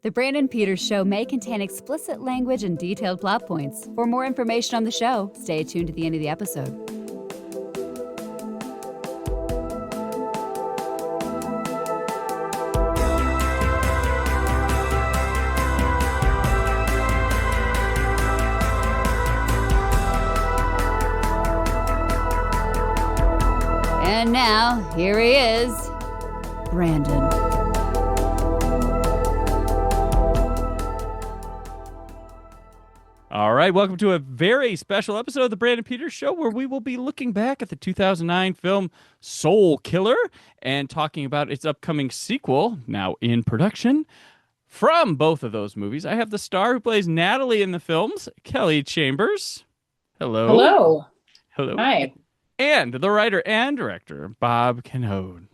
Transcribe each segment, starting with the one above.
The Brandon Peters Show may contain explicit language and detailed plot points. For more information on the show, stay tuned to the end of the episode. And now, here he is, Brandon. All right, welcome to a very special episode of the Brandon Peters Show, where we will be looking back at the 2009 film Soul Killer and talking about its upcoming sequel, now in production. From both of those movies, I have the star who plays Natalie in the films, Kelly Chambers. Hello. Hello. Hello. Hi. And the writer and director, Bob Canode.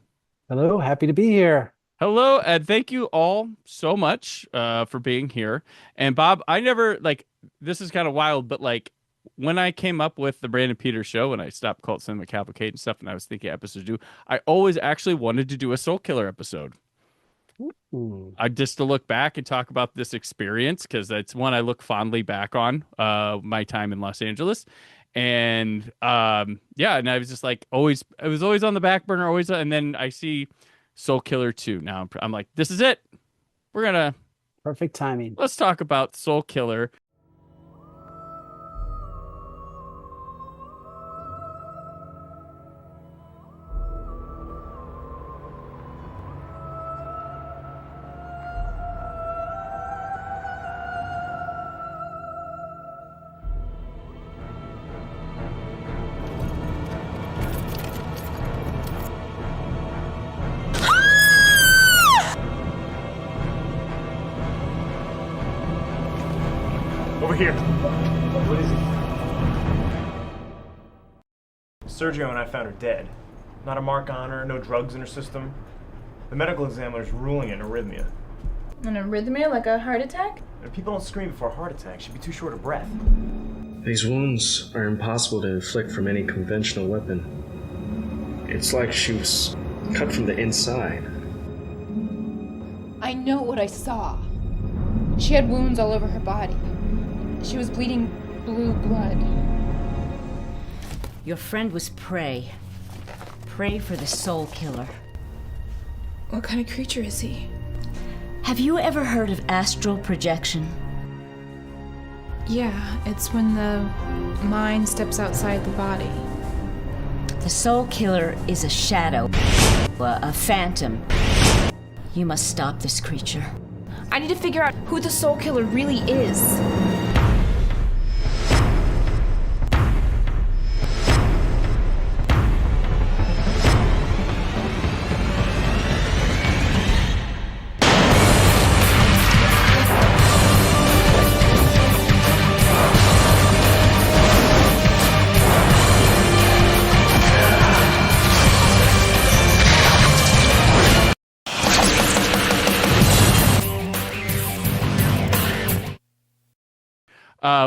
Hello, happy to be here. Hello, and thank you all so much for being here. And Bob, I never, this is kind of wild, but when I came up with the Brandon Peters Show, when I stopped Cult Cinema Cavalcade and stuff, and I was thinking episodes to do, I always actually wanted to do a Soul Killer episode. I just to look back and talk about this experience, because it's one I look fondly back on, my time in Los Angeles. And and I was just always, it was always on the back burner, always, and then I see Soul Killer 2. Now I'm like, this is it. We're gonna perfect timing. Let's talk about Soul Killer. Over here. What is it? Sergio and I found her dead. Not a mark on her, no drugs in her system. The medical examiner's ruling it an arrhythmia. An arrhythmia, like a heart attack? If people don't scream before a heart attack, she'd be too short of breath. These wounds are impossible to inflict from any conventional weapon. It's like she was cut from the inside. I know what I saw. She had wounds all over her body. She was bleeding blue blood. Your friend was prey. Prey for the Soul Killer. What kind of creature is he? Have you ever heard of astral projection? Yeah, it's when the mind steps outside the body. The Soul Killer is a shadow, a phantom. You must stop this creature. I need to figure out who the Soul Killer really is.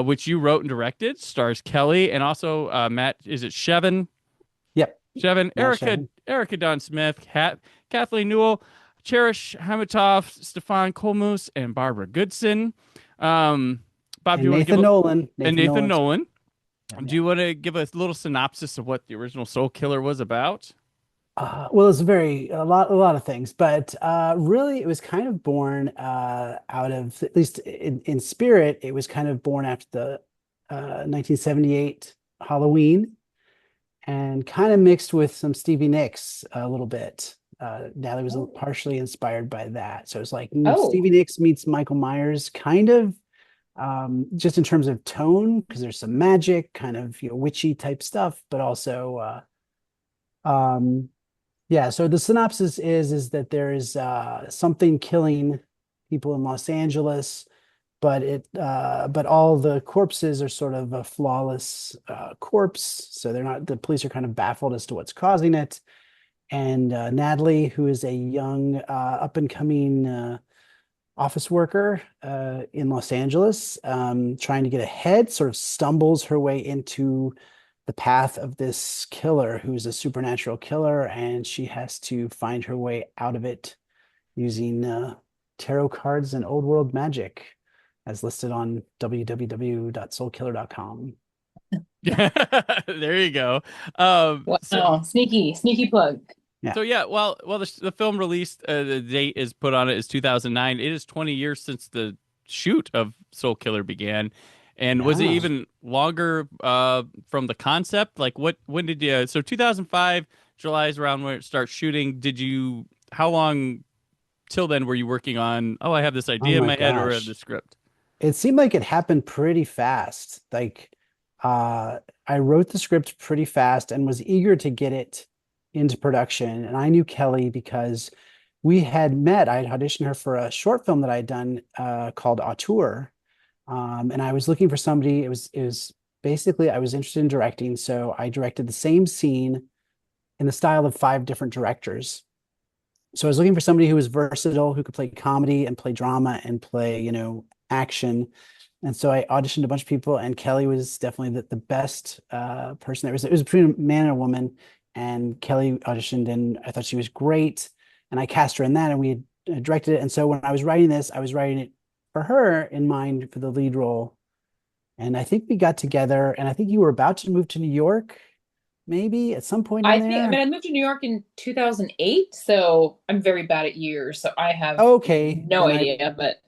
Which you wrote and directed, stars Kelly and also Matt. Is it Shevin? Yep. Shevin, Erica Dawn Smith, Kathleen Newell, Cherish Hamitov, Stefan Kolmus, and Barbara Goodson. Bob, and Nathan Nolan. Nathan Nolan. Do you want to give a little synopsis of what the original Soul Killer was about? Well, it's a lot of things, but really, it was kind of born out of, at least in spirit, it was kind of born after the 1978 Halloween, and kind of mixed with some Stevie Nicks a little bit. Natalie was partially inspired by that, so it's like Stevie Nicks meets Michael Myers, kind of, just in terms of tone, because there's some magic, kind of witchy type stuff, but also. Yeah, so the synopsis is that there is something killing people in Los Angeles, but all the corpses are sort of a flawless corpse, so the police are kind of baffled as to what's causing it. And Natalie, who is a young up and coming office worker in Los Angeles, trying to get ahead, sort of stumbles her way into the path of this killer who's a supernatural killer, and she has to find her way out of it using tarot cards and old world magic, as listed on www.soulkiller.com. There you go. Wow, sneaky plug. Yeah. So yeah, well, the film released, the date is put on it is 2009. It is 20 years since the shoot of Soul Killer began. And was it Yeah. even longer from the concept? Like when did you, so 2005, July is around when it starts shooting. How long till then were you working on, I have this idea in my my head or gosh. the script? It seemed like it happened pretty fast. Like, I wrote the script pretty fast and was eager to get it into production. And I knew Kelly because we had met. I had auditioned her for a short film that I had done called Auteur. And I was looking for somebody. It was basically, I was interested in directing. So I directed the same scene in the style of 5 different directors. So I was looking for somebody who was versatile, who could play comedy and play drama and play, action. And so I auditioned a bunch of people, and Kelly was definitely the best person. It was between a man and a woman, and Kelly auditioned, and I thought she was great. And I cast her in that, and we had directed it. And so when I was writing this, I was writing it for her in mind for the lead role. And I think we got together, and I think you were about to move to New York, maybe at some point in there. I moved to New York in 2008, so I'm very bad at years, so I have Okay. no idea. But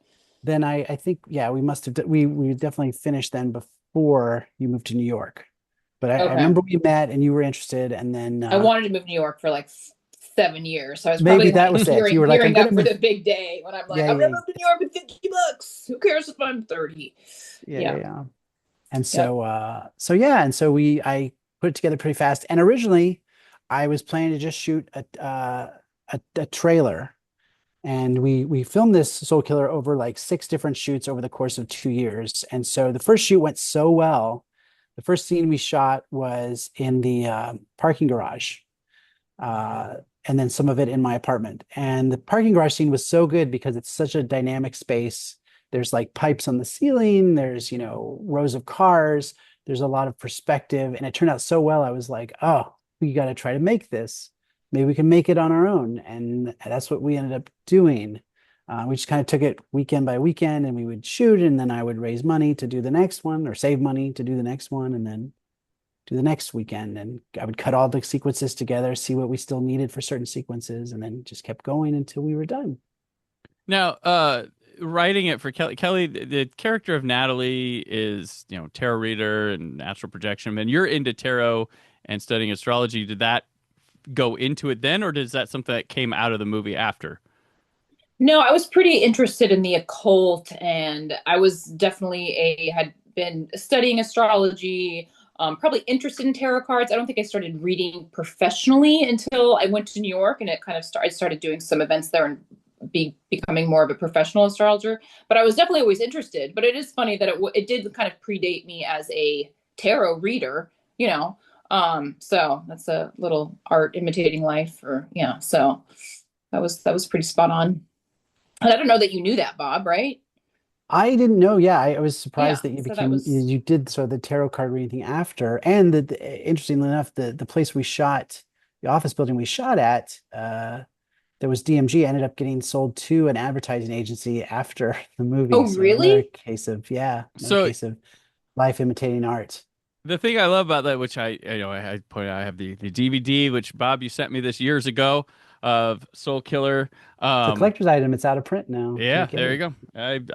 then I think, yeah, we must have, we definitely finished then before you moved to New York. But I remember we met and you were interested, and then I wanted to move to New York for like 7 years, so I was maybe probably that was it. You were like, gearing I'm up gonna for move. the big day when I'm like, Yeah, I'm gonna yeah. move to New York with $50. Who cares if I'm 30? Yeah. And so, I put it together pretty fast. And originally, I was planning to just shoot a trailer, and we filmed this Soul Killer over like 6 different shoots over the course of 2 years. And so the first shoot went so well. The first scene we shot was in the parking garage, and then some of it in my apartment. And the parking garage scene was so good because it's such a dynamic space. There's like pipes on the ceiling. There's, rows of cars. There's a lot of perspective. And it turned out so well. I was like, oh, we got to try to make this. Maybe we can make it on our own. And that's what we ended up doing. We just kind of took it weekend by weekend, and we would shoot, and then I would raise money to do the next one, or save money to do the next one, and then do the next weekend. And I would cut all the sequences together, see what we still needed for certain sequences, and then just kept going until we were done. Now, writing it for Kelly, the character of Natalie is, tarot reader and astral projection, and you're into tarot and studying astrology. Did that go into it then, or is that something that came out of the movie after? No, I was pretty interested in the occult, and I was definitely had been studying astrology, probably interested in tarot cards. I don't think I started reading professionally until I went to New York, and it kind of I started doing some events there and becoming more of a professional astrologer. But I was definitely always interested. But it is funny that it did kind of predate me as a tarot reader, so that's a little art imitating life, so that was pretty spot on. And I don't know that you knew that, Bob, right? I didn't know. Yeah, I was surprised that you so became you did the tarot card reading thing after. And interestingly enough, the place we shot, the office building we shot at, there was DMG, ended up getting sold to an advertising agency after the movie. Oh, so really? Another case of case of life imitating art. The thing I love about that, which I point out, I have the DVD, which Bob, you sent me this years ago, of Soul Killer. It's a collector's item. It's out of print now. Yeah, there you go.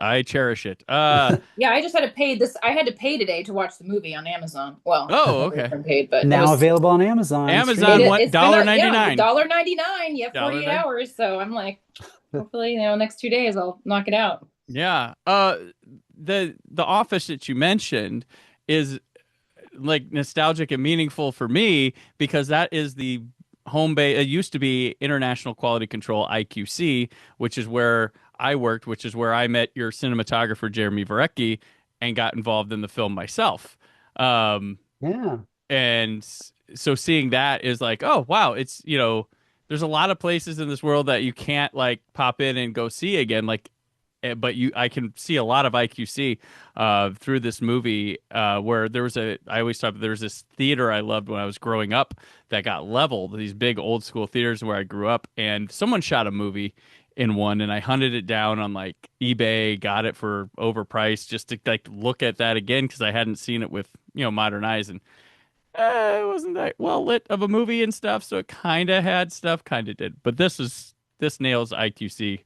I cherish it. Yeah, I just had to pay this. I had to pay today to watch the movie on Amazon. Well, okay. Paid, but now available on Amazon. Amazon, $1.99. $1.99. Yeah, 48 hours. So I'm like, hopefully, next 2 days I'll knock it out. Yeah. The office that you mentioned is like nostalgic and meaningful for me because that is the home base. It used to be International Quality Control, IQC, which is where I worked, which is where I met your cinematographer Jeremy Varecki and got involved in the film myself. Yeah. And so seeing that is like, oh wow, it's there's a lot of places in this world that you can't like pop in and go see again, like. But I can see a lot of IQC through this movie where I always thought there was this theater I loved when I was growing up that got leveled, these big old school theaters where I grew up, and someone shot a movie in one, and I hunted it down on like eBay, got it for overpriced just to like look at that again because I hadn't seen it with modern eyes, and it wasn't that well lit of a movie and stuff, so it kind of had stuff, kind of did. But this nails IQC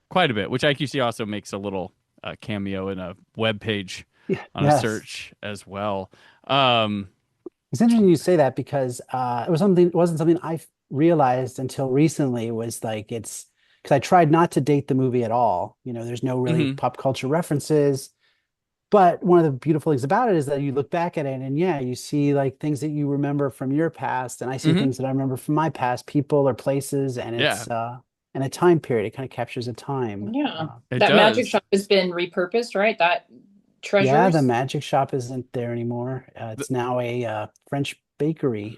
quite a bit, which IQC also makes a little cameo in a web page on a search as well. It's interesting you say that because it wasn't something I realized until recently. Was like it's because I tried not to date the movie at all. There's no really pop culture references. But one of the beautiful things about it is that you look back at it and you see like things that you remember from your past, and I see things that I remember from my past, people or places, and it's and a time period. It kind of captures a time. Yeah, It that does. magic shop has been repurposed, right? That treasures. Yeah, the magic shop isn't there anymore. It's now a French bakery.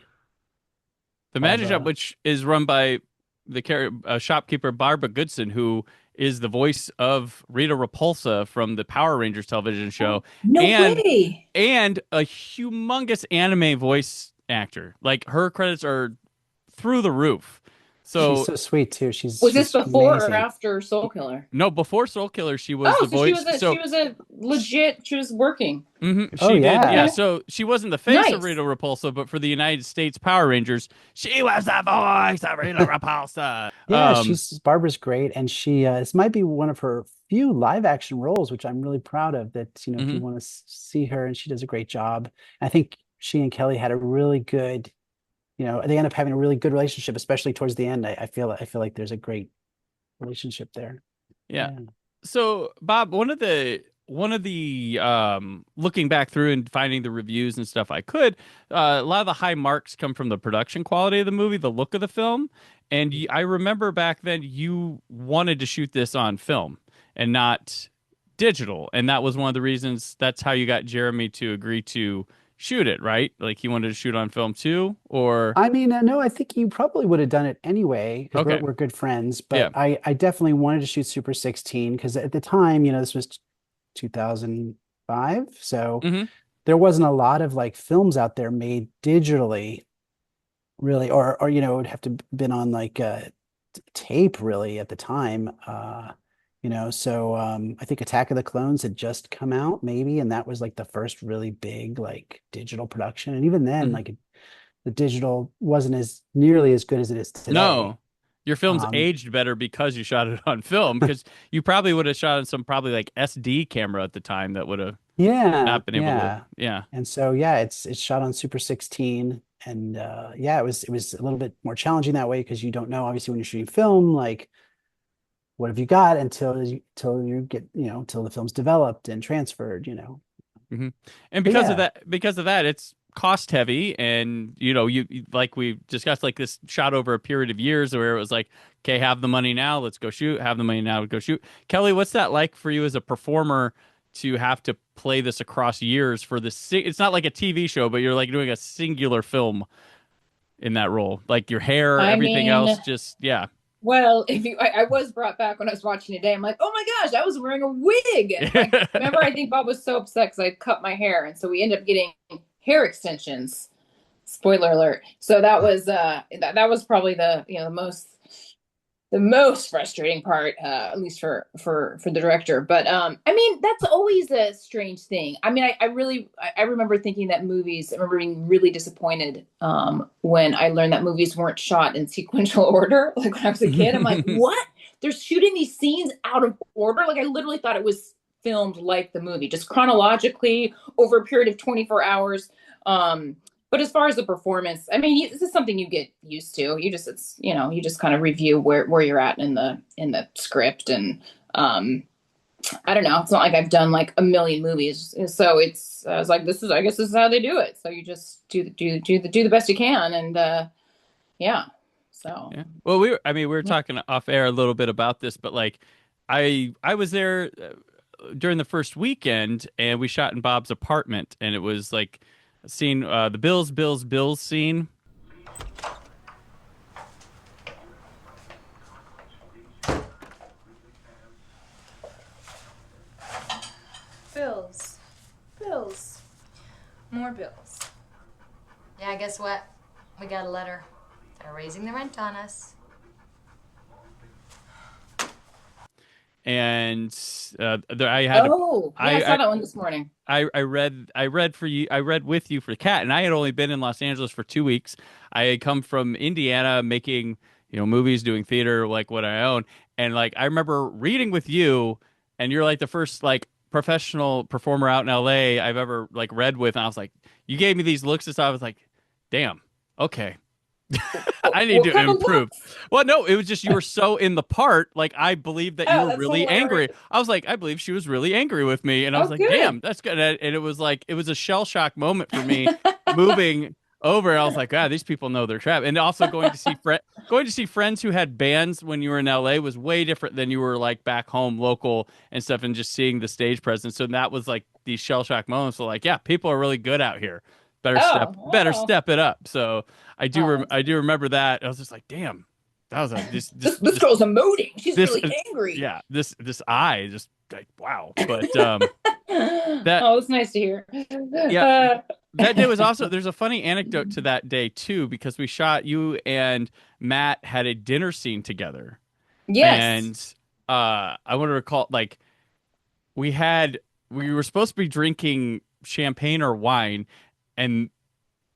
The magic shop, which is run by the shopkeeper Barbara Goodson, who is the voice of Rita Repulsa from the Power Rangers television show. No way! And a humongous anime voice actor. Like, her credits are through the roof. So she's so sweet too. Was this before amazing. or after Soul Killer? No, before Soul Killer, she was the voice. She was working. She did. Yeah. So she wasn't the face of Rita Repulsa, but for the United States Power Rangers, she was the voice of Rita Repulsa. Barbara's great, and she this might be one of her few live action roles, which I'm really proud of. That if you want to see her, and she does a great job. I think she and Kelly had a really good. They end up having a really good relationship, especially towards the end. I feel like there's a great relationship there. Yeah. So, Bob, one of the looking back through and finding the reviews and stuff, a lot of the high marks come from the production quality of the movie, the look of the film. And I remember back then you wanted to shoot this on film and not digital, and that was one of the reasons. That's how you got Jeremy to agree to shoot it, right? Like, he wanted to shoot on film too, or I mean, no, I think you probably would have done it anyway because we're good friends. But I definitely wanted to shoot Super 16 because at the time, this was 2005, so there wasn't a lot of like films out there made digitally, really, or it would have to been on like tape really at the time. So I think Attack of the Clones had just come out maybe, and that was like the first really big like digital production. And even then, like the digital wasn't as nearly as good as it is today. No, your film's aged better because you shot it on film, because you probably would have shot on some probably like SD camera at the time that would have not been able to. And so it's shot on Super 16, and it was a little bit more challenging that way because you don't know, obviously, when you're shooting film, like, what have you got until you get until the film's developed and transferred, And because of that, it's cost heavy, and you like we discussed, like, this shot over a period of years where it was like, okay, have the money now, let's go shoot. Have the money now, go shoot. Kelly, what's that like for you as a performer to have to play this across years for this? It's not like a TV show, but you're like doing a singular film in that role, like your hair, everything else, just Well, I was brought back when I was watching today. I'm like, oh my gosh, I was wearing a wig. Remember, I think Bob was so upset because I cut my hair, and so we ended up getting hair extensions. Spoiler alert. So that was that was probably the the most frustrating part, at least for the director. But I mean, that's always a strange thing. I mean, I remember thinking that movies. I remember being really disappointed when I learned that movies weren't shot in sequential order. Like, when I was a kid, I'm like, what? They're shooting these scenes out of order. Like, I literally thought it was filmed like the movie, just chronologically over a period of 24 hours. But as far as the performance, I mean, this is something you get used to. You just kind of review where you're at in the script, and I don't know. It's not like I've done like a million movies, so I was like, I guess this is how they do it. So you just do the best you can, and So well, we were talking off air a little bit about this, but like, I was there during the first weekend, and we shot in Bob's apartment, and it was like scene, the Bills scene. Bills. More bills. Yeah, guess what? We got a letter. They're raising the rent on us. and I had I saw that one this morning. I read for you. I read with you for Cat, and I had only been in Los Angeles for 2 weeks. I had come from Indiana, making movies, doing theater, like what I own, and like I remember reading with you, and you're like the first like professional performer out in LA I've ever like read with, and I was like, you gave me these looks, and so I was like, damn, okay. I need to improve. Well, no, it was just you were so in the part. Like I believed that you were really angry. I was like, I believe she was really angry with me, and I was like, damn, that's good. And it was like it was a shell shock moment for me moving over. I was like, ah, these people know their trap. And also going to see friends who had bands when you were in LA was way different than you were like back home, local and stuff, and just seeing the stage presence. So that was like these shell shock moments. So like, yeah, people are really good out here. Better step it up. So I do remember that. I was just like, damn, that was this girl's emoting. She's really angry. Yeah, this eye just like wow. But it's nice to hear. Yeah, that day was also. There's a funny anecdote to that day too, because we shot you and Matt had a dinner scene together. Yes, and I want to recall like we were supposed to be drinking champagne or wine. And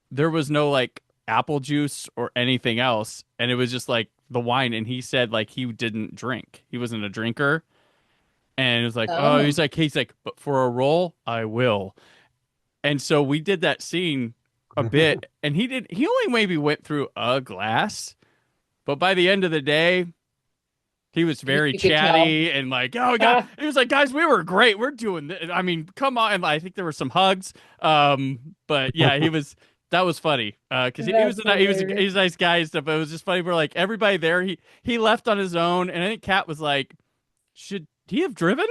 there was no like apple juice or anything else. And it was just like the wine. And he said like he didn't drink. He wasn't a drinker. And it was like, he's like, but for a role, I will. And so we did that scene a bit. And he only maybe went through a glass. But by the end of the day, he was very chatty and like, oh God. He was like, guys, we were great. We're doing this. I mean, come on. And I think there were some hugs. But yeah, that was funny. Cause he was a nice guy and stuff. But it was just funny. We're like everybody there. He left on his own. And I think Kat was like, should he have driven?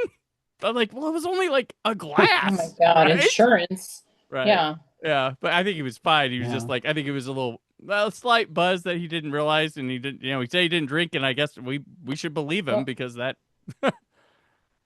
I'm like, well, it was only like a glass. Oh my God. Right? Insurance. Right. Yeah. Yeah. But I think he was fine. He was just like, I think it was a slight buzz that he didn't realize, and he didn't. He said he didn't drink, and I guess we should believe him because that that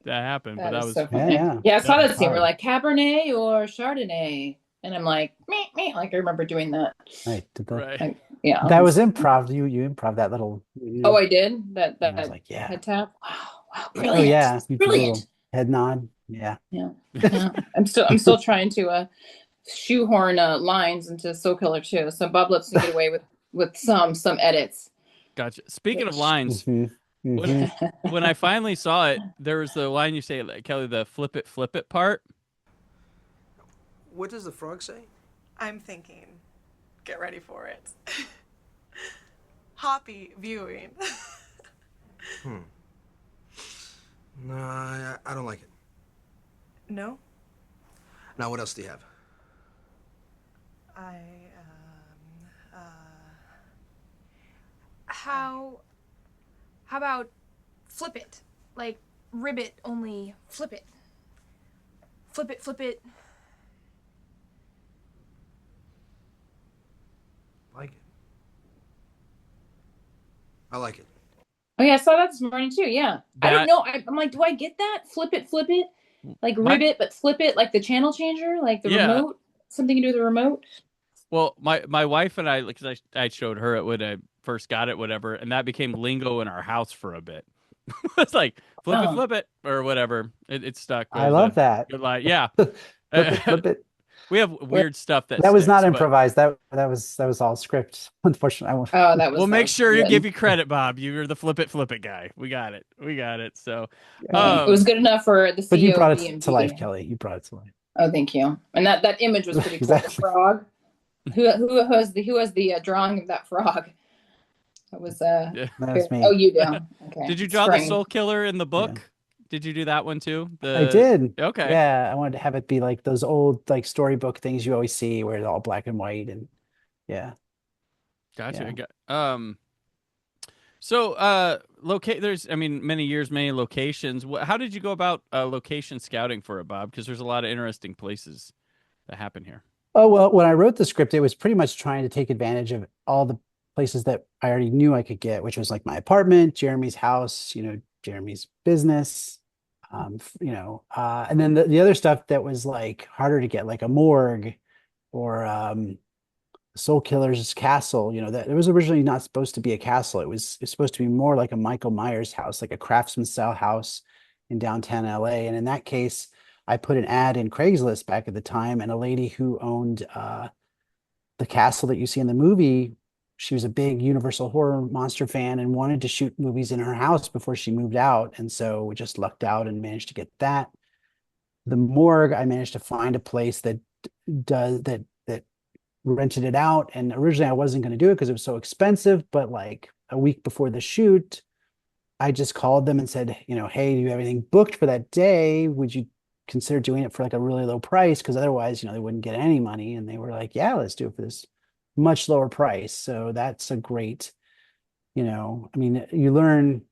happened. But that was so funny. Yeah. I saw that scene. We're like Cabernet or Chardonnay, and I'm like, meh. Like I remember doing that. Right. Right. Yeah. That was improv. You improv that little. Oh, I did that. I was like, yeah. Head tap. Wow. Brilliant. Oh yeah. Brilliant. Head nod. Yeah. Yeah. I'm still trying to shoehorn lines into Soul Killer too. So Bob lets me get away with some edits. Gotcha. Speaking of lines, when I finally saw it, there was the line you say, like, Kelly, the flip it part. What does the frog say? I'm thinking. Get ready for it. Hoppy viewing. No, I don't like it. No? Now, what else do you have? How about flip it? Like ribbit, only flip it. Flip it. Like it. I like it. Oh yeah, I saw that this morning too. Yeah. I don't know. I'm like, do I get that? Flip it. Like ribbit, but flip it, like the channel changer, like the remote. Something to do with the remote. Well, my wife and I, because I showed her it when I first got it, whatever, and that became lingo in our house for a bit. It's like flip it, or whatever. It stuck. I love that. Good line. Yeah. flip it. We have weird stuff that was not improvised. That was all script. Unfortunately, that was. We'll make sure you give you credit, Bob. You're the flip it guy. We got it. So it was good enough for the CEO. But you brought it to life, Kelly. You brought it to life. Oh, thank you. And that image was pretty cool. Exactly. The frog. Who has the drawing of that frog? That was that was me. Oh, you do. Okay. Did you draw the Soul Killer in the book? Yeah. Did you do that one too? I did. Okay. Yeah, I wanted to have it be like those old like storybook things you always see where it's all black and white and yeah. Gotcha. Yeah. So there's many years, many locations. How did you go about location scouting for it, Bob? Because there's a lot of interesting places that happen here. Oh, well, when I wrote the script, it was pretty much trying to take advantage of all the places that I already knew I could get, which was like my apartment, Jeremy's house, Jeremy's business, and then the other stuff that was like harder to get, like a morgue or Soul Killer's castle, that it was originally not supposed to be a castle. It was supposed to be more like a Michael Myers house, like a craftsman style house in downtown LA. And in that case, I put an ad in Craigslist back at the time, and a lady who owned the castle that you see in the movie, she was a big Universal horror monster fan and wanted to shoot movies in her house before she moved out. And so we just lucked out and managed to get that. The morgue, I managed to find a place that does that rented it out. And originally I wasn't going to do it because it was so expensive, but like a week before the shoot, I just called them and said, hey, do you have anything booked for that day? Would you consider doing it for like a really low price? Because otherwise, they wouldn't get any money. And they were like, yeah, let's do it for this much lower price. So that's a great, you learn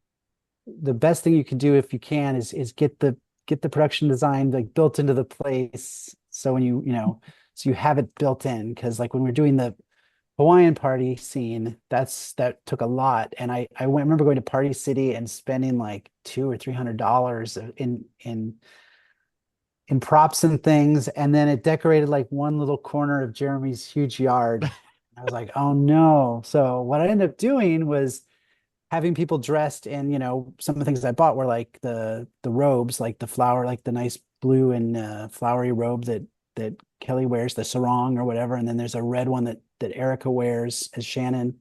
the best thing you can do if you can is get the production design like built into the place. So when so you have it built in, because like when we're doing the Hawaiian party scene, that took a lot. And I remember going to Party City and spending like $200 or $300 in props and things. And then it decorated like one little corner of Jeremy's huge yard. I was like, oh no. So what I ended up doing was having people dressed in, some of the things I bought were like the robes, like the flower, like the nice blue and flowery robe that Kelly wears, the sarong or whatever. And then there's a red one that Erica wears as Shannon.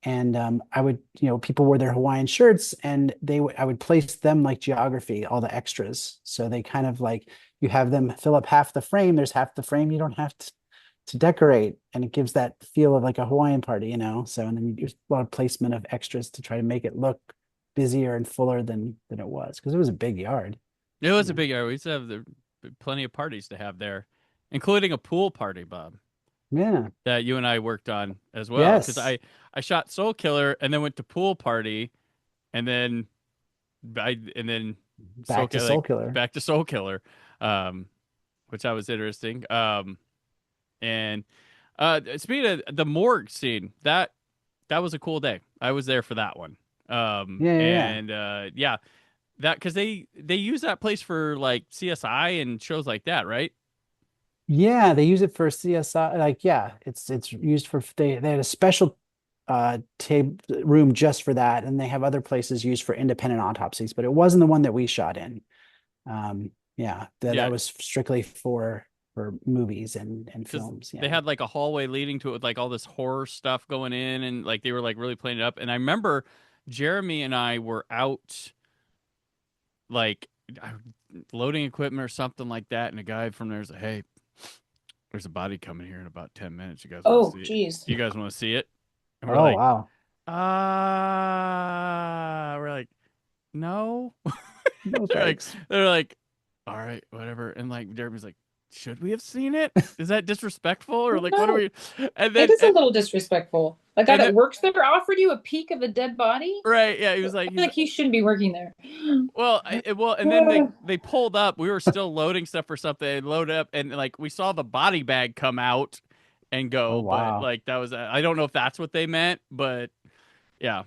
And I would, people wore their Hawaiian shirts, and I would place them like geography, all the extras. So they kind of like, you have them fill up half the frame. There's half the frame you don't have to decorate, and it gives that feel of like a Hawaiian party, So, and then you use a lot of placement of extras to try to make it look busier and fuller than it was, because it was a big yard. It was a big yard. We used to have plenty of parties to have there, including a pool party, Bob. Yeah. That you and I worked on as well. Yes. Because I shot Soul Killer and then went to pool party, and then back to Soul Killer, which I was interesting. And speaking of the morgue scene, that was a cool day. I was there for that one. That because they use that place for like CSI and shows like that, right? Yeah, they use it for CSI. Like, yeah, it's used for they had a special room just for that, and they have other places used for independent autopsies, but it wasn't the one that we shot in. That was strictly for movies and films. Yeah. They had like a hallway leading to it with like all this horror stuff going in, and like they were like really playing it up. And I remember Jeremy and I were out like loading equipment or something like that, and a guy from there's like, hey, there's a body coming here in about 10 minutes. You guys want to see it? You guys want to see it? And we're wow. We're like, no. No they're thanks. like, all right, whatever. And like Jeremy's like, should we have seen it? Is that disrespectful? Or like, what are we? And then it is a little disrespectful. A guy that works there offered you a peek of a dead body? Right. Yeah. He was like, I feel like he shouldn't be working there. And then they pulled up. We were still loading stuff for something. They load up, and like we saw the body bag come out and go. Oh, wow. But like that was, I don't know if that's what they meant, but yeah.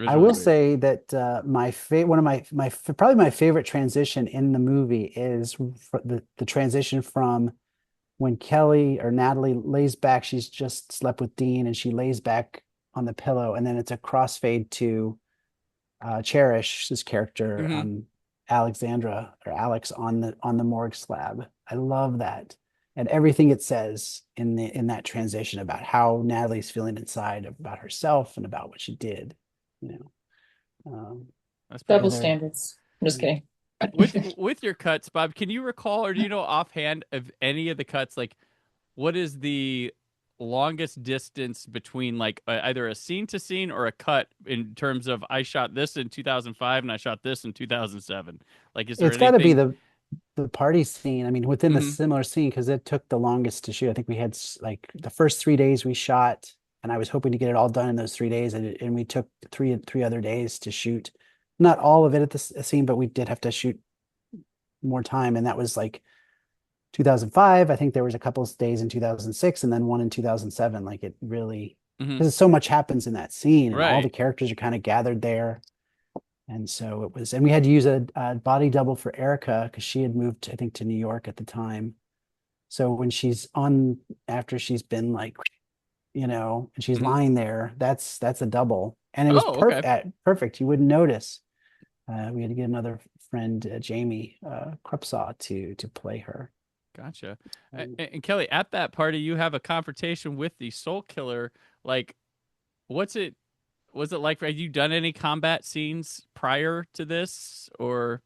I will say that one of my probably my favorite transition in the movie is the transition from when Kelly or Natalie lays back. She's just slept with Dean, and she lays back on the pillow, and then it's a crossfade to Cherish's character, Alexandra or Alex on the morgue slab. I love that, and everything it says in that transition about how Natalie's feeling inside about herself and about what she did. Double standards. I'm just kidding. With your cuts, Bob, can you recall, or do you know offhand of any of the cuts? Like, what is the longest distance between like either a scene to scene or a cut in terms of I shot this in 2005 and I shot this in 2007? Like, is there? It's got to be the party scene. I mean, within the similar scene, because it took the longest to shoot. I think we had like the first 3 days we shot. And I was hoping to get it all done in those 3 days, and we took three other days to shoot. Not all of it at the scene, but we did have to shoot more time, and that was like 2005. I think there was a couple of days in 2006, and then one in 2007. Like it really, because so much happens in that scene, and all the characters are kind of gathered there, and so it was. And we had to use a body double for Erica because she had moved, I think, to New York at the time. So when she's on, after she's been like, and she's lying there, that's a double, and it was perfect. You wouldn't notice. We had to get another friend Jamie Crupsaw to play her. Gotcha. And Kelly, at that party, you have a confrontation with the Soul Killer. Like, was it like? Have you done any combat scenes prior to this, or?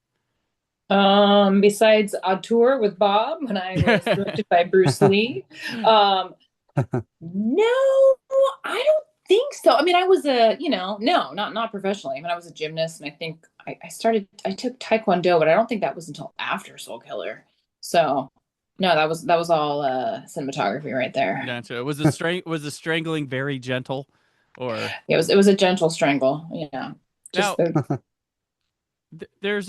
Besides a tour with Bob when I was directed by Bruce Lee, no, I don't think so. I mean, I was not professionally. I mean, I was a gymnast, and I think I took Taekwondo, but I don't think that was until after Soul Killer. So, no, that was all cinematography right there. Gotcha. Was the strangling very gentle, or? It was a gentle strangle. Yeah. Just now, there's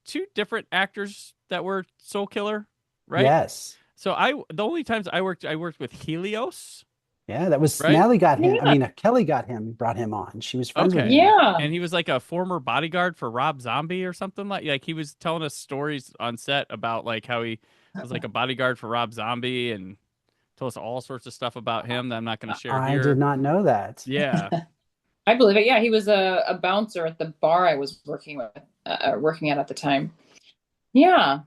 two different actors that were Soul Killer, right? Yes. So the only times I worked with Helios. Yeah, that was right? Natalie got him. Yeah. I mean, Kelly brought him on. She was friends with him. Yeah. And he was like a former bodyguard for Rob Zombie or something like he was telling us stories on set about like how he was like a bodyguard for Rob Zombie and told us all sorts of stuff about him that I'm not going to share here. I did not know that. Yeah. I believe it. Yeah, he was a bouncer at the bar I was working at the time. Yeah.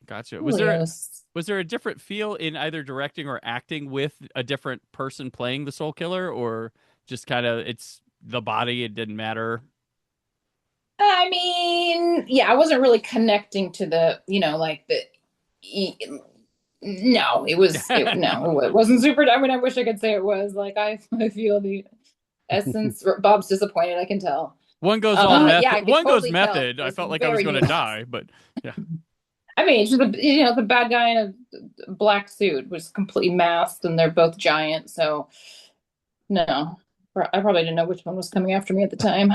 Gotcha. Was there a different feel in either directing or acting with a different person playing the Soul Killer, or just kind of it's the body, it didn't matter? I mean, yeah, I wasn't really connecting to the, no, it wasn't super. I mean, I wish I could say it was like, I feel the essence. Bob's disappointed, I can tell. One goes all method. Yeah, one totally goes method. I felt like I was going to die, but yeah. I mean, it's just the bad guy in a black suit was completely masked, and they're both giant. So, no, I probably didn't know which one was coming after me at the time.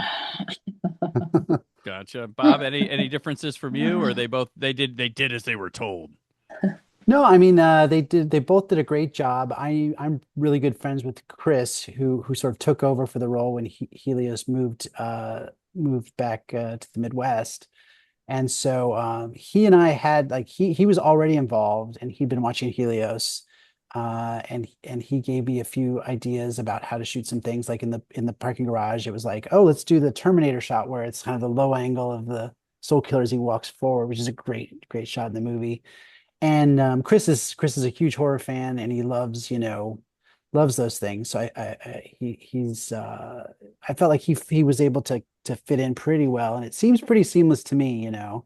Gotcha, Bob. Any differences from you, or they did as they were told? No, I mean they both did a great job. I'm really good friends with Chris, who sort of took over for the role when Helios moved back to the Midwest. And so he and I had like he was already involved and he'd been watching Helios, and he gave me a few ideas about how to shoot some things like in the parking garage. It was like, oh, let's do the Terminator shot where it's kind of the low angle of the Soul Killer as he walks forward, which is a great shot in the movie. And Chris is a huge horror fan and he loves those things. So I felt like he was able to fit in pretty well, and it seems pretty seamless to me. I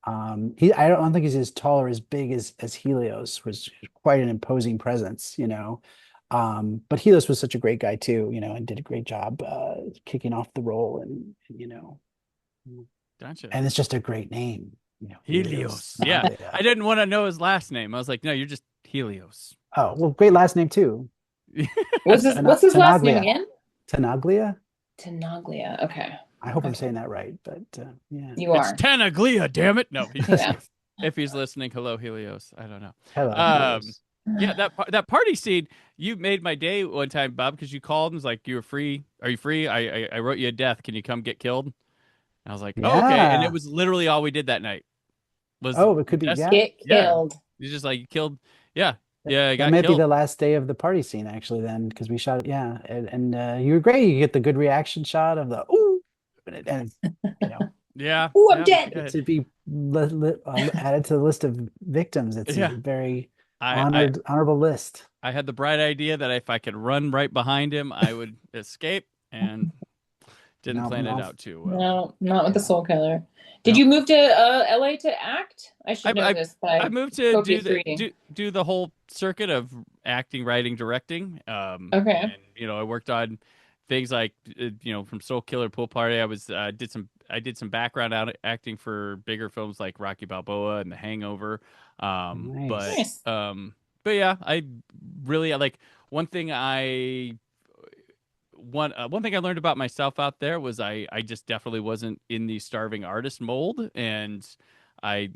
don't think he's as tall or as big as Helios, was quite an imposing presence. But Helios was such a great guy too, and did a great job kicking off the role, and Gotcha. And it's just a great name. Helios. Yeah. I didn't want to know his last name. I was like, no, you're just Helios. Oh, well, great last name too. What's his last name again? Tenaglia. Tenaglia. Okay. I hope I'm saying that right, but yeah. You are. It's Tenaglia, damn it. No. If he's listening, hello, Helios. I don't know. Hello. Yeah, that party scene, you made my day one time, Bob, because you called and was like, "You were free? Are you free? I wrote you a death. Can you come get killed?" I was like, oh, okay. And it was literally all we did that night. It could be get killed. You just like killed. Yeah. Yeah. That might be the last day of the party scene, actually, then, because we shot it. Yeah. And you were great. You get the good reaction shot of the, ooh. And yeah. Ooh, I'm dead. To be added to the list of victims. It's a very honorable list. I had the bright idea that if I could run right behind him, I would escape, and didn't plan it out too well. No, not with the Soul Killer. Did you move to LA to act? I should know this. But I moved to do the whole circuit of acting, writing, directing. Okay. And, I worked on things like from Soul Killer Pool Party. I did some background acting for bigger films like Rocky Balboa and The Hangover. Nice. But yeah, I really like one thing I learned about myself out there was I just definitely wasn't in the starving artist mold, and I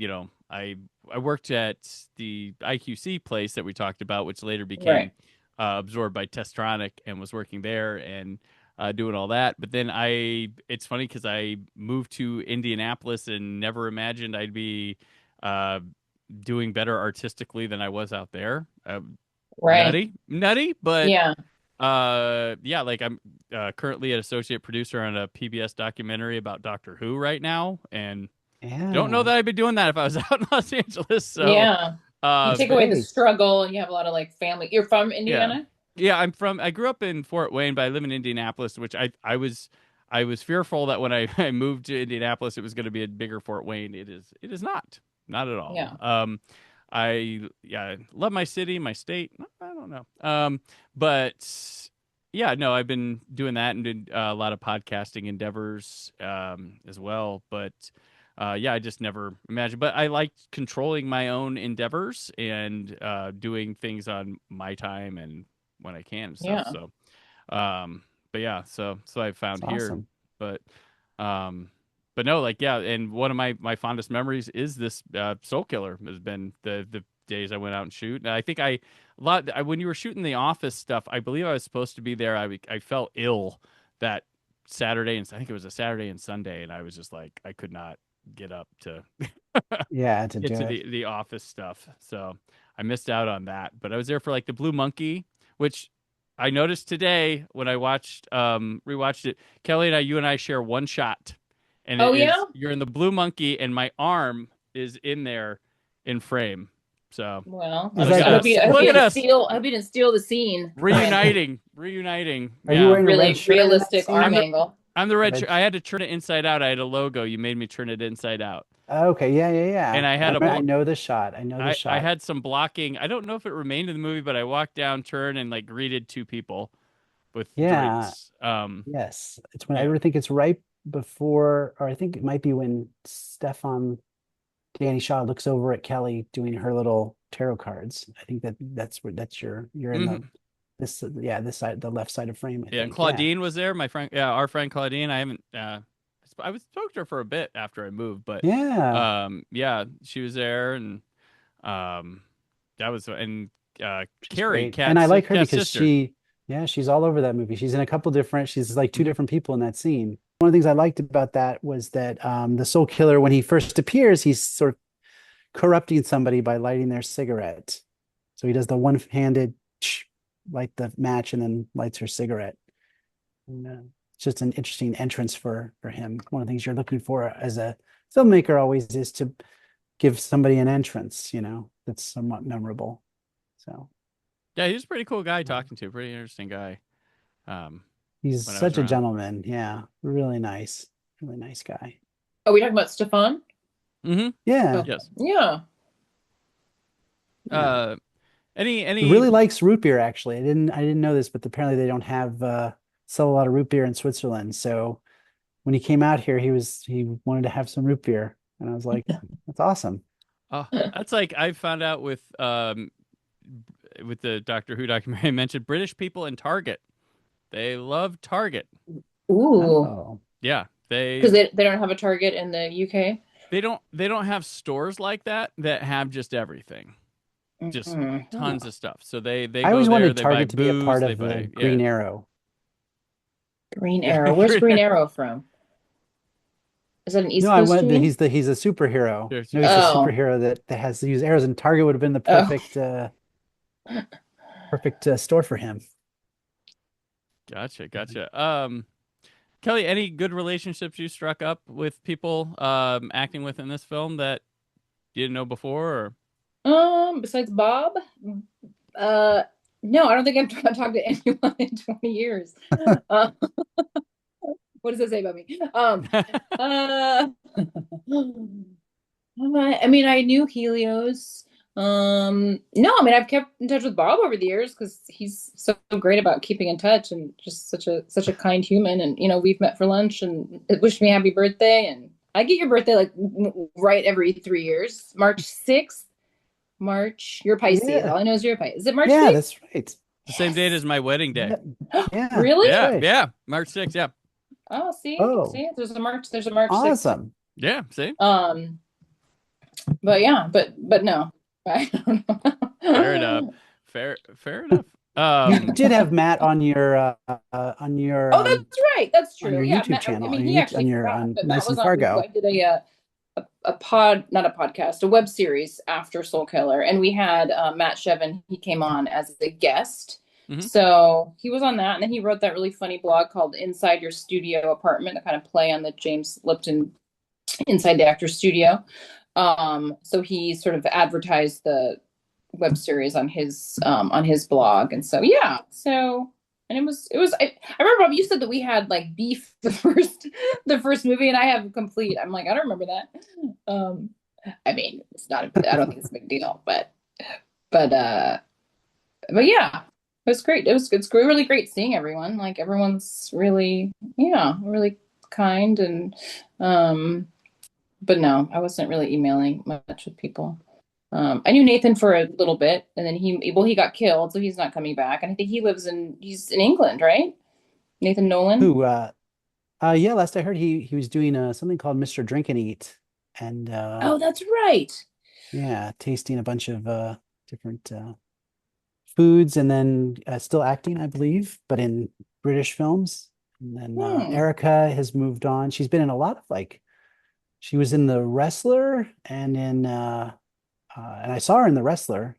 worked at the IQC place that we talked about, which later became absorbed by Testronic, and was working there and doing all that. But then it's funny because I moved to Indianapolis and never imagined I'd be doing better artistically than I was out there. Nutty, but yeah. Like I'm currently an associate producer on a PBS documentary about Doctor Who right now, and Yeah. Don't know that I'd be doing that if I was out in Los Angeles. So Yeah. You take but- away the struggle, and you have a lot of like family. You're from Indiana? Yeah, I grew up in Fort Wayne, but I live in Indianapolis, which I was fearful that when I moved to Indianapolis, it was going to be a bigger Fort Wayne. It is not at all. Yeah. I love my city, my state. I don't know. But yeah, no, I've been doing that and did a lot of podcasting endeavors as well. But yeah, I just never imagined. But I like controlling my own endeavors and doing things on my time and when I can and stuff. Yeah. So, but yeah, so I found That's here, awesome. but no, like, yeah. And one of my fondest memories is this Soul Killer has been the days I went out and shoot. And I think when you were shooting the Office stuff, I believe I was supposed to be there. I felt ill that Saturday, and I think it was a Saturday and Sunday. And I was just like, I could not get up to Yeah, to get do to it. the Office stuff. So I missed out on that, but I was there for like the Blue Monkey, which I noticed today when I rewatched it. Kelly and you and I share one shot, and you're in the Blue Monkey, and my arm is in there in frame. So Well, Is I that hope the- you Look at us. didn't steal the scene. reuniting. Are you Yeah. wearing a Really red shirt in that realistic scene? arm angle. I'm the red Red shirt. I had to turn it inside out. I had a logo. You made me turn it inside out. Okay, yeah. And I had I know the shot. I know the shot. I had some blocking. I don't know if it remained in the movie, but I walked down, turned, and like greeted two people with drinks. Yes, it's when I think it's right before, or I think it might be when Danny Shaw looks over at Kelly doing her little tarot cards. I think you're in Mhm. this side, the left side of frame. I Yeah, and think. Claudine was there. My friend, our friend Claudine. I haven't. I was spoke to her for a bit after I moved, but yeah, she was there, and that was Carrie, Great. And I like her Kat's because sister. she's all over that movie. She's in a couple different. She's like two different people in that scene. One of the things I liked about that was that the Soul Killer, when he first appears, he's sort of corrupting somebody by lighting their cigarette. So he does the one-handed light the match and then lights her cigarette. And, it's just an interesting entrance for him. One of the things you're looking for as a filmmaker always is to give somebody an entrance, that's somewhat memorable. So Yeah, he's a pretty cool guy talking to. Pretty interesting guy. he's when I was such a around. gentleman. Yeah, really nice guy. Are we talking about Stefan? Mm-hmm. Yeah. Yes. Yeah. Any He really likes root beer. Actually, I didn't know this, but apparently they don't sell a lot of root beer in Switzerland. So when he came out here, he wanted to have some root beer, and I was like, that's awesome. Oh, that's like I found out with the Doctor Who documentary I mentioned. British people in Target, they love Target. Ooh. Oh. Yeah, because they don't have a Target in the UK. They don't have stores like that have just everything, just tons of stuff. So they I always go there, wanted they Target buy to be a booze, part they of the buy- Green yeah. Arrow. Green Arrow. Where's Green Arrow from? Is that an East No, I Coast? went. you mean? He's a superhero. Yes. No, he's a Oh. superhero that has to use arrows, and Target would have been the perfect store for him. Gotcha. Kelly, any good relationships you struck up with people acting with in this film that you didn't know before? Or Besides Bob, no, I don't think I've talked to anyone in 20 years. What does that say about me? I mean, I knew Helios. No, I mean, I've kept in touch with Bob over the years because he's so great about keeping in touch and just such a kind human. And we've met for lunch and it wished me happy birthday. And I get your birthday like right every 3 years. March 6th. You're Pisces. Yeah. All I know is you're Pisces. Is it March 6th? Yeah, that's right. the same date as my wedding day. Yeah. Really? Yeah, right. yeah, March 6th. Yeah, Oh, see, Oh. there's a March 6th. Awesome. yeah. See, But yeah, but no, I don't know. fair enough. Fair enough. You did have Matt on your Oh, that's right. That's true. on your Yeah, YouTube Matt, channel, I mean, on he your- actually on your- forgot, on but Nice Matt and was on. Fargo. I did not a podcast, a web series after Soul Killer, and we had Matt Shevin. He came on as a guest. Mhm. So he was on that, and then he wrote that really funny blog called "Inside Your Studio Apartment," to kind of play on the James Lipton inside the actor's studio. So he sort of advertised the web series on his blog, and so yeah. So and it was I remember Bob, you said that we had like beef the first movie, and I have complete. I'm like, I don't remember that. I mean, it's not. I don't think it's a big deal, but yeah, it was great. It's really great seeing everyone. Like everyone's really really kind and but no, I wasn't really emailing much with people. I knew Nathan for a little bit, and then he got killed, so he's not coming back. And I think he's in England, right? Nathan Nolan. Who? Yeah. Last I heard, he was doing something called Mr. Drink and Eat, and Oh, that's right. yeah, tasting a bunch of different foods, and then still acting, I believe, but in British films. And then Erica has moved on. She's been in a lot of she was in The Wrestler and in and I saw her in The Wrestler.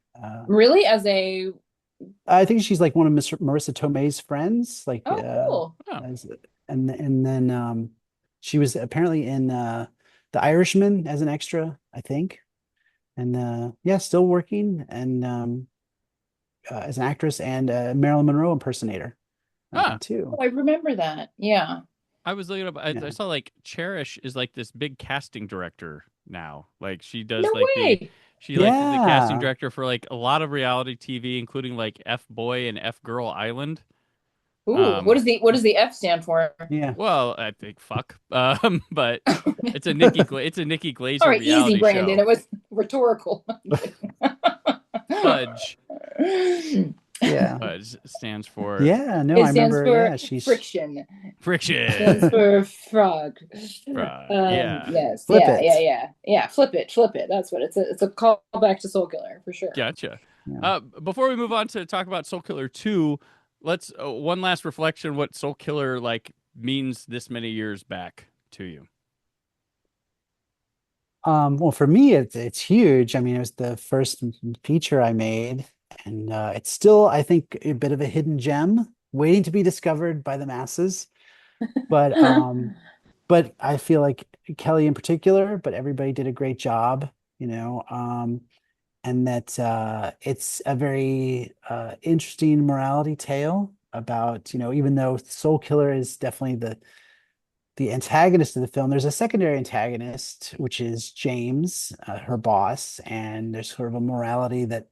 Really? I think she's like one of Marissa Tomei's friends. Like, cool. And then she was apparently in The Irishman as an extra, I think. And yeah, still working and as an actress and a Marilyn Monroe impersonator too. Oh, I remember that. Yeah. I was looking up. I saw like Cherish is like this big casting director now. Like she does she like is the casting director for like a lot of reality TV, including like F Boy and F Girl Island. Ooh, what does the F stand for? Yeah. Well, I think fuck. But it's a Nikki Glaser All right, reality easy, Brandon. show. It was rhetorical. Fudge. Yeah. Fudge stands for I remember. Yeah, she's friction. Friction. Stands for frog. Frog. Yes. Flip yeah. it. Yeah. Flip it. That's what it's a callback to Soul Killer for sure. Gotcha. Yeah. Before we move on to talk about Soul Killer 2, let's one last reflection what Soul Killer means this many years back to you. Well, for me, it's huge. I mean, it was the first feature I made, and it's still, I think, a bit of a hidden gem waiting to be discovered by the masses. But I feel like Kelly in particular, but everybody did a great job, and that it's a very interesting morality tale about, even though Soul Killer is definitely the antagonist of the film, there's a secondary antagonist, which is James, her boss, and there's sort of a morality that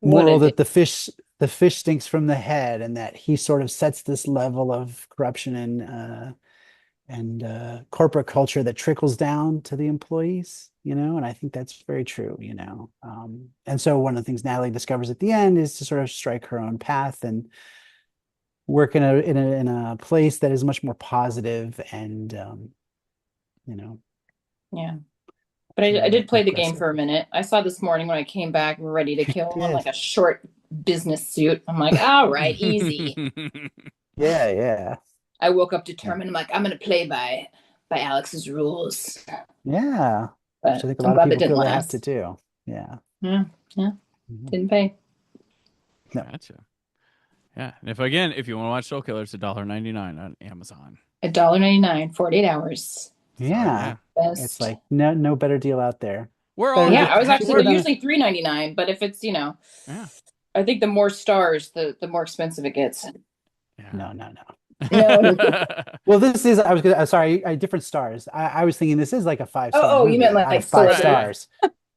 the fish stinks from the head, and that he sort of sets this level of corruption and corporate culture that trickles down to the employees, and I think that's very true, and so one of the things Natalie discovers at the end is to sort of strike her own path and work in a place that is much more positive and yeah. But I did play the game for a minute. I saw this morning when I came back ready to kill him in like a short business suit. I'm like, all right, easy. Yeah. I woke up determined. I'm like, I'm gonna play by Alex's rules. Yeah. But I think a I'm lot of glad that people didn't feel they have last. to do. Yeah. Yeah. Mhm. Didn't pay. No. Gotcha. Yeah, and if you want to watch Soul Killer, it's $1.99 on Amazon. $1.99, 48 hours. Yeah. Best. It's like no better deal out there. I was actually usually $3.99, but if it's I think the more stars, the more expensive it gets. Yeah. No. No. Well, this is sorry, different stars. I was thinking this is like a 5-star. Oh, you meant like 5 Soul. stars.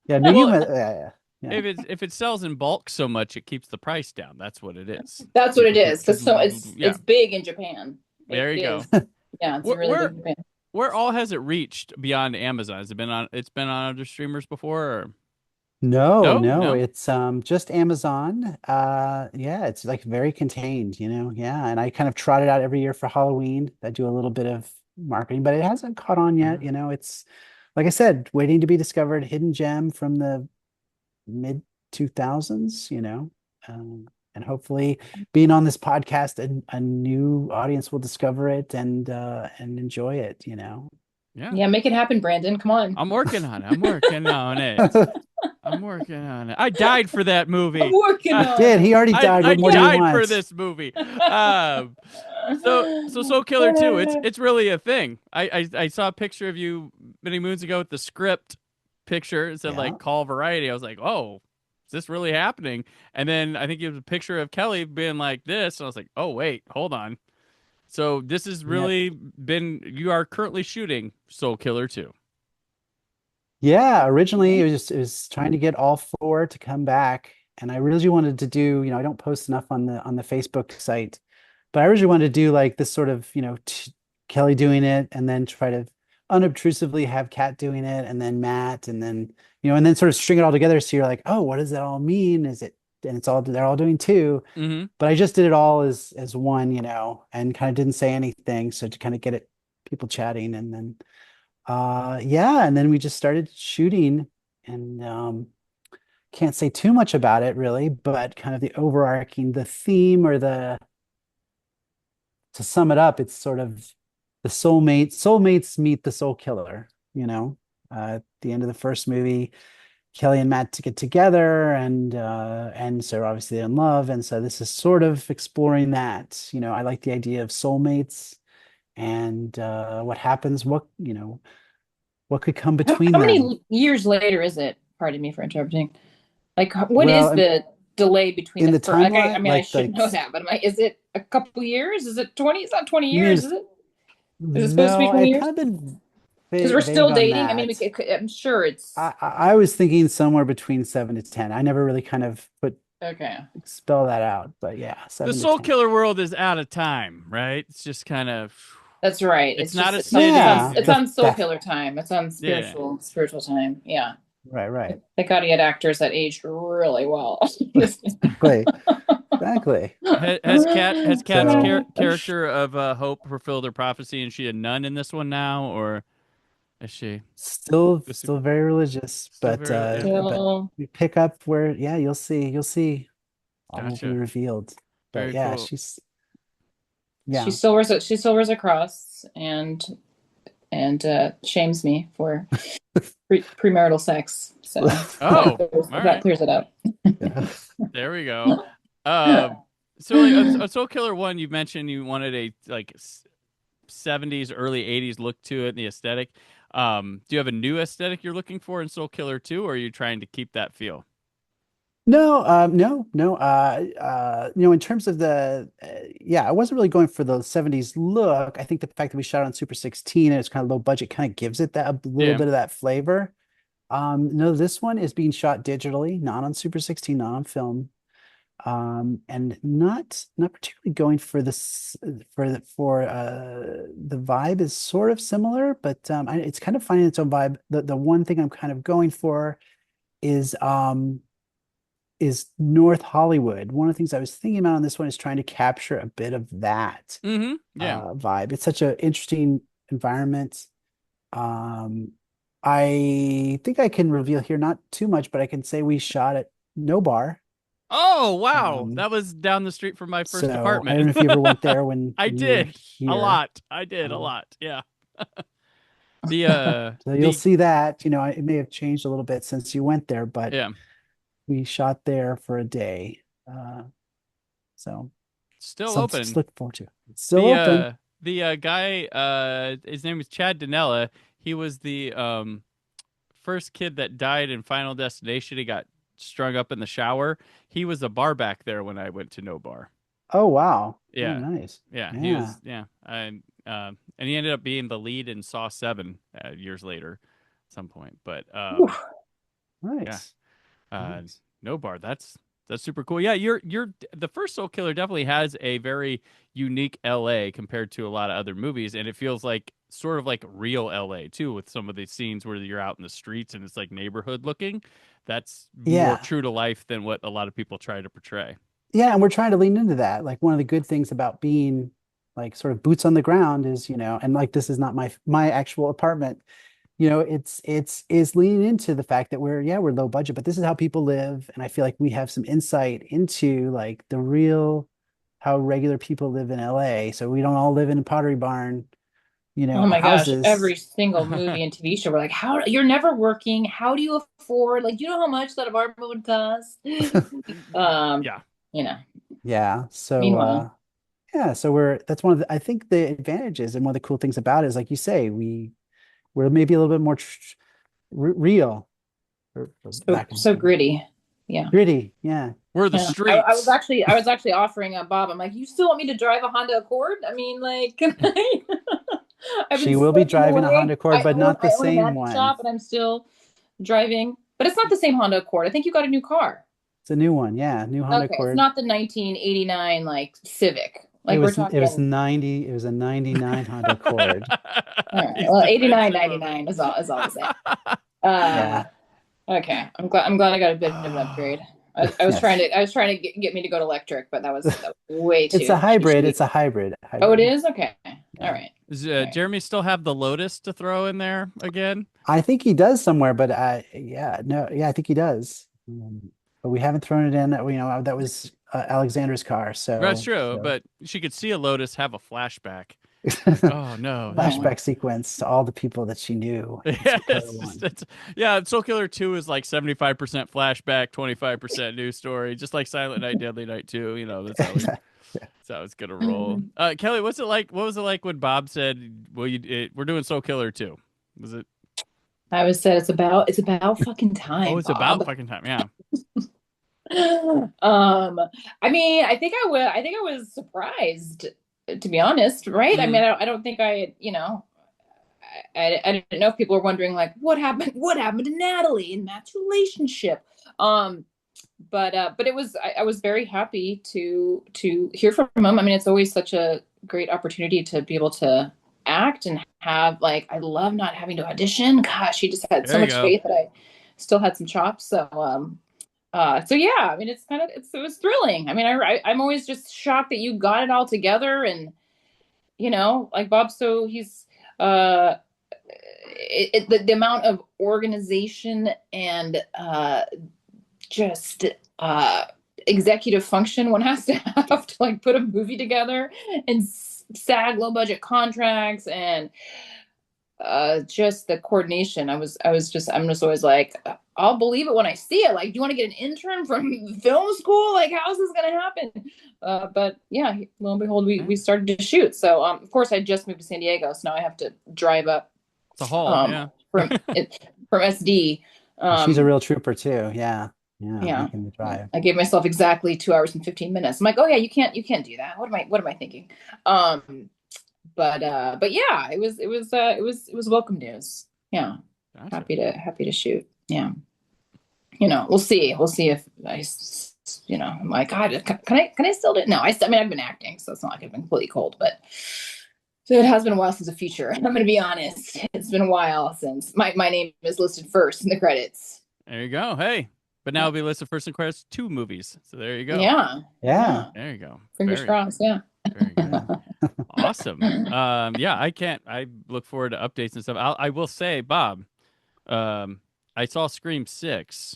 Yeah, no, you meant yeah. If it sells in bulk so much, it keeps the price down. That's what it is. That's what it is. Because it's big in Japan. There you go. Yeah, it's really big in Japan. Where all has it reached beyond Amazon? Has it been on? It's been on other streamers before. Or? No, it's just Amazon. Yeah, it's like very contained, Yeah, and I kind of trot it out every year for Halloween. I do a little bit of marketing, but it hasn't caught on yet. It's like I said, waiting to be discovered, hidden gem from the mid 2000s. And hopefully, being on this podcast, a new audience will discover it and enjoy it. Yeah, make it happen, Brandon. Come on. I'm working on it. I'm working on it. I died for that movie. I'm working on it. He already died. I What more do you died want? for this movie. So Soul Killer 2, it's really a thing. I saw a picture of you many moons ago with the script picture. It said Yeah. like call variety. I was like, oh, is this really happening? And then I think it was a picture of Kelly being like this, and I was like, oh wait, hold on. So this has really been, you are currently shooting Soul Killer 2. Yeah, originally it was trying to get all four to come back, and I really wanted to do, I don't post enough on the Facebook site, but I originally wanted to do like this sort of, Kelly doing it, and then try to unobtrusively have Kat doing it, and then Matt, and then and then sort of string it all together. So you're like, oh, what does that all mean? Is it, and it's all, they're all doing two, Mm-hmm. but I just did it all as one, and kind of didn't say anything, so to kind of get it people chatting, and then. Yeah, and then we just started shooting, and can't say too much about it really, but kind of the overarching, the theme, or to sum it up, it's sort of the soulmates meet the soul killer, at the end of the first movie, Kelly and Matt to get together, and so obviously they're in love, and so this is sort of exploring that. I like the idea of soulmates, and what happens, what could come between How them. many years later is it? Pardon me for interrupting. Like, what is Well, the delay between in the the first? Like, I timeline, mean, I like should know that, but is it a couple years? Is it 20? It's not 20 you mean years, is it? Is it supposed to be no, 20 I've years? kind of been Because we're still vague on dating. I mean, that. I'm sure it's I was thinking somewhere between 7 to 10. I never really kind of okay. spell that out, but yeah, The 7 to 10. Soul Killer world is out of time, right? It's just kind of. That's right. It's It's not just a city. it's on soul killer time. It's on Yeah. spiritual time. Yeah. Right. Thank God he had actors that aged really well. Exactly. Has Kat's So- character of Hope fulfilled her prophecy, and she a nun in this one now, or is she Still very religious, Still but very- but we pick up where, yeah, you'll see all will Gotcha. be revealed. But Very yeah, cool. yeah. She still wears a cross and shames me for premarital sex. So Oh, that clears it up. There we go. So like, Soul Killer 1, you mentioned you wanted a like 70s, early 80s look to it, the aesthetic. Do you have a new aesthetic you're looking for in Soul Killer 2, or are you trying to keep that feel? No, no. In terms of yeah, I wasn't really going for the 70s look. I think the fact that we shot on Super 16 and it's kind of low budget kind of gives it that a little bit of that flavor. No, this one is being shot digitally, not on Super 16, not on film. And not particularly going for this the vibe is sort of similar, but it's kind of finding its own vibe. The one thing I'm kind of going for is North Hollywood. One of the things I was thinking about on this one is trying to capture a bit of that vibe. It's such an interesting environment. I think I can reveal here, not too much, but I can say we shot at No Bar. Oh, wow. That was down the street from my first So apartment. I don't know if you ever went there when I when you were did a here. lot. I did a lot. Yeah. The So you'll see that, it may have changed a little bit since you went there, but yeah, we shot there for a day. So still something open. to look forward to. It's still open. The guy, his name was Chad Danella. He was the first kid that died in Final Destination. He got strung up in the shower. He was a bar back there when I went to No Bar. Oh, wow. Yeah. Oh, nice. Yeah, he was. Yeah, and he ended up being the lead in Saw 7 years later, at some point. But nice. yeah, No Bar. That's super cool. Yeah, you're the first Soul Killer definitely has a very unique LA compared to a lot of other movies, and it feels like sort of like real LA too, with some of the scenes where you're out in the streets and it's like neighborhood looking. That's more true to life than what a lot of people try to portray. Yeah, and we're trying to lean into that. Like, one of the good things about being like sort of boots on the ground is, and like, this is not my actual apartment. It's leaning into the fact that we're low budget, but this is how people live, and I feel like we have some insight into like how regular people live in LA. So we don't all live in a Pottery Barn, Oh my houses. gosh, every single movie and TV show, we're like, how you're never working? How do you afford? Like, do you know how much that apartment would cost? Yeah. Yeah. So Meanwhile. Yeah, so that's one of the, I think the advantages and one of the cool things about it is, like you say, we're maybe a little bit more real, or So so gritty. Yeah. gritty. Yeah. We're the Yeah. streets. I was actually offering Bob. I'm like, you still want me to drive a Honda Accord? I mean, like, can I? I've been She will be slaving driving a away. Honda Accord, but not the I own a same magic one. shop, and I'm still driving. But it's not the same Honda Accord. I think you got a new car. It's a new one. Yeah, new Honda Okay, Accord. it's not the 1989 like Civic. It Like was we're talking. it was 90. It was a 99 Honda Accord. All right. Well, 89, 99 is all the same. Yeah. Okay. I'm glad I got a bit of an upgrade. I was trying to get me to go to electric, but that was way too. It's a hybrid. cheap. It's a hybrid. Oh, it is? Okay. All right. Does Jeremy still have the Lotus to throw in there again? I think he does somewhere, but I think he does. But we haven't thrown it in. You know, that was Alexandra's car. So That's true, but she could see a Lotus have a flashback. Oh no! Flashback sequence to all the people that she knew. Yeah, Soul Killer 2 is like 75% flashback, 25% news story, just like Silent Night, Deadly Night 2. You know, that's how it's gonna roll. Kelly, what's it like? What was it like when Bob said, "Well, we're doing Soul Killer 2"? Was it? I was said it's about fucking time. Oh, it's Bob. about fucking time. Yeah. I mean, I think I was surprised, to be honest, right? I mean, I don't think I didn't know if people were wondering like what happened to Natalie and Matt's relationship. But it was I was very happy to hear from him. I mean, it's always such a great opportunity to be able to act and have like, I love not having to audition. Gosh, he just had so much faith that I still had some chops. So yeah, I mean, it was thrilling. I mean, I'm always just shocked that you got it all together, and like Bob. So he's the amount of organization and just executive function one has to have to like put a movie together, and SAG low budget contracts, and just the coordination. I'm just always like, I'll believe it when I see it. Like, do you want to get an intern from film school? Like, how's this going to happen? But yeah, lo and behold, we started to shoot. So, of course, I just moved to San Diego, so now I have to drive up. It's a haul, from SD. She's a real trooper too. Yeah. Making the drive. I gave myself exactly 2 hours and 15 minutes. I'm like, oh yeah, you can't do that. What am I thinking? But yeah, it was welcome news. Yeah. Gotcha. Happy to shoot. Yeah. We'll see if I'm like, God, can I still do it? No, I mean, I've been acting, so it's not like I've been completely cold, but so it has been a while since a feature. I'm going to be honest. It's been a while since my name is listed first in the credits. There you go. Hey, but now it'll be listed first in credits 2 movies. So there you go. Yeah. There you go. Fingers crossed. Yeah. Very good. Awesome. Yeah, I look forward to updates and stuff. I will say, Bob, I saw Scream 6.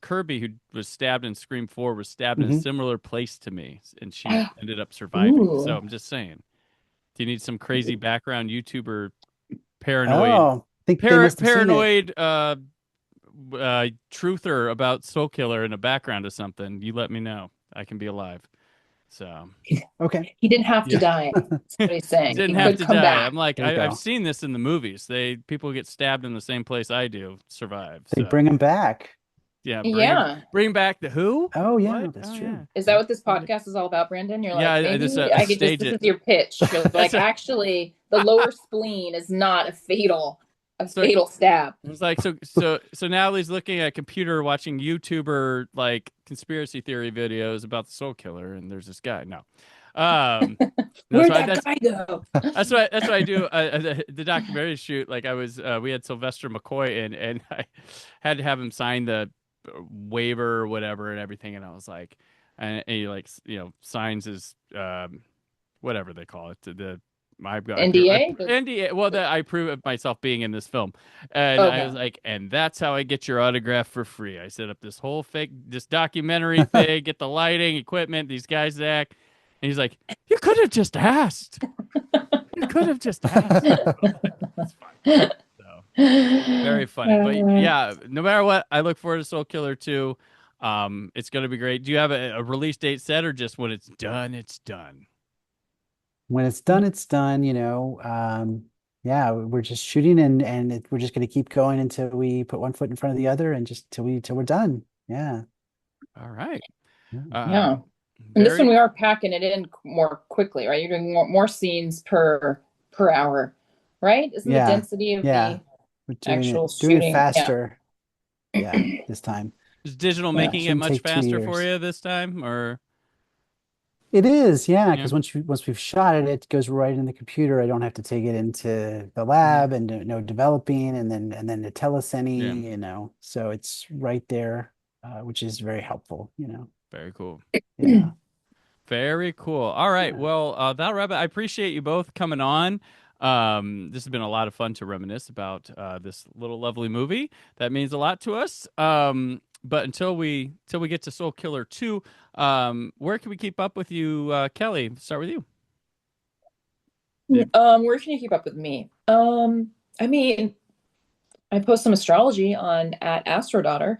Kirby, who was stabbed in Scream 4, was stabbed in a similar place to me, and she ended up surviving. Ooh. So I'm just saying, do you need some crazy background YouTuber paranoid? Oh, paranoid truther about Soul Killer in the background or something, you let me know. I can be alive. So okay, he didn't have to die. That's what he's saying. He didn't have to die. Back. I'm like, I've seen this in the movies. People get stabbed in the same place I do, survive. They bring him back. Yeah, bring back the who? Oh yeah, what? that's true. Yeah. Is that what this podcast is all about, Brandon? You're like, yeah, maybe I could stage this it. is your pitch. You're like, actually, the lower spleen is not a fatal stab. It's like so Natalie's looking at a computer watching YouTuber like conspiracy theory videos about the Soul Killer, and there's this guy. No. Where'd that guy go? That's what I do. The documentary shoot, like we had Sylvester McCoy in, and I had to have him sign the waiver or whatever and everything, and I was like, and he like signs his whatever they call it, I've got NDA. NDA. Well, that I prove of myself being in this film, and I was like, and that's how I get your autograph for free. I set up this whole this documentary thing, get the lighting, equipment, these guys act. And he's like, you could have just asked. You could have just asked. That's fun. So, very funny. But yeah, no matter what, I look forward to Soul Killer 2. It's going to be great. Do you have a release date set, or just when it's done, it's done? When it's done, it's done. Yeah, we're just shooting, and we're just going to keep going until we put one foot in front of the other, and just till we're done. Yeah. All right. Yeah. And this one we are packing it in more quickly, right? You're doing more scenes per hour, right? Isn't the density of the actual doing shooting it faster? Yeah, this time. Is digital making it much take 2 faster for years. you this time, or? It is, yeah, because once we've shot it, it goes right in the computer. I don't have to take it into the lab and developing and then to telecine, so it's right there, which is very helpful, Very cool. Yeah. Very cool. All right. Well, that'll wrap it. I appreciate you both coming on. This has been a lot of fun to reminisce about this little lovely movie that means a lot to us. But until we get to Soul Killer 2, where can we keep up with you, Kelly? Start with you. Where can you keep up with me? I mean, I post some astrology at Astrodaughter,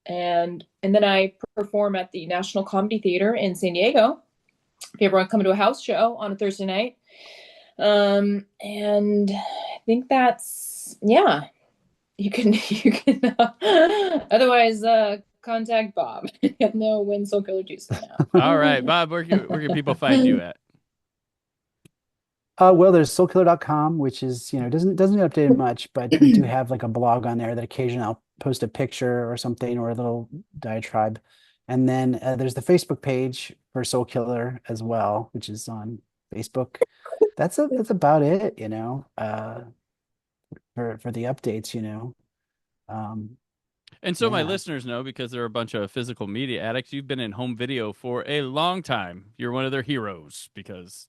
and then I perform at the National Comedy Theater in San Diego. If you ever want to come to a house show on a Thursday night, and I think that's You can otherwise contact Bob. I have no when Soul Killer 2 now. All right, Bob, where can people find you at? Well, there's soulkiller.com, which is, doesn't get updated much, but we do have like a blog on there that occasionally I'll post a picture or something or a little diatribe. And then there's the Facebook page for Soul Killer as well, which is on Facebook. That's about it, for the updates, And so my listeners know, because they're a bunch of physical media addicts, you've been in home video for a long time. You're one of their heroes because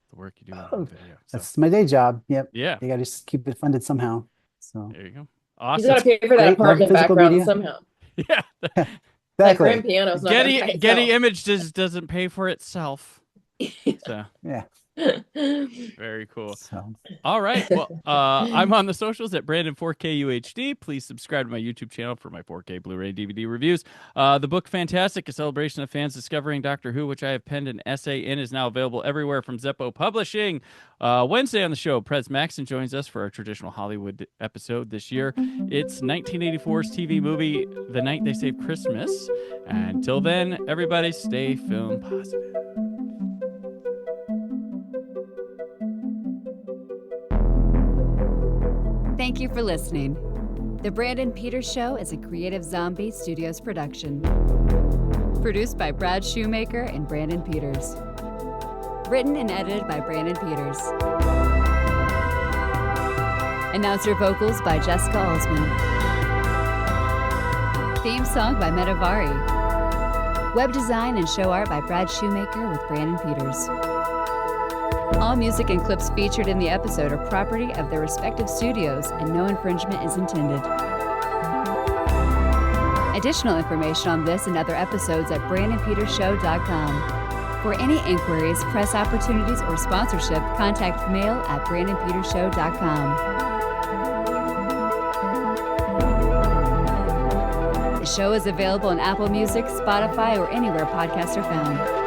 the work you do in home video. So. That's my day job. Yep. Yeah. You got to just keep it funded somehow. So there you go. Awesome. You got to pay for that apartment background somehow. Yeah. Exactly. That grand piano's not Getty Image doesn't pay for itself. So yeah. Very cool. All right. Well, I'm on the socials at Brandon4KUHD. Please subscribe to my YouTube channel for my 4K Blu-ray DVD reviews. The book Fantastic, a celebration of fans discovering Doctor Who, which I have penned an essay in, is now available everywhere from Zeppo Publishing. Wednesday on the show, Prez Maxon joins us for our traditional Hollywood episode this year. It's 1984's TV movie, The Night They Saved Christmas. Until then, everybody stay film positive. Thank you for listening. The Brandon Peters Show is a Creative Zombie Studios production. Produced by Brad Shoemaker and Brandon Peters. Written and edited by Brandon Peters. Announcer vocals by Jessica Alsman. Theme song by Metavari. Web design and show art by Brad Shoemaker with Brandon Peters. All music and clips featured in the episode are property of their respective studios, and no infringement is intended. Additional information on this and other episodes at BrandonPetersShow.com. For any inquiries, press opportunities, or sponsorship, contact mail at BrandonPetersShow.com. The show is available on Apple Music, Spotify, or anywhere podcasts are found.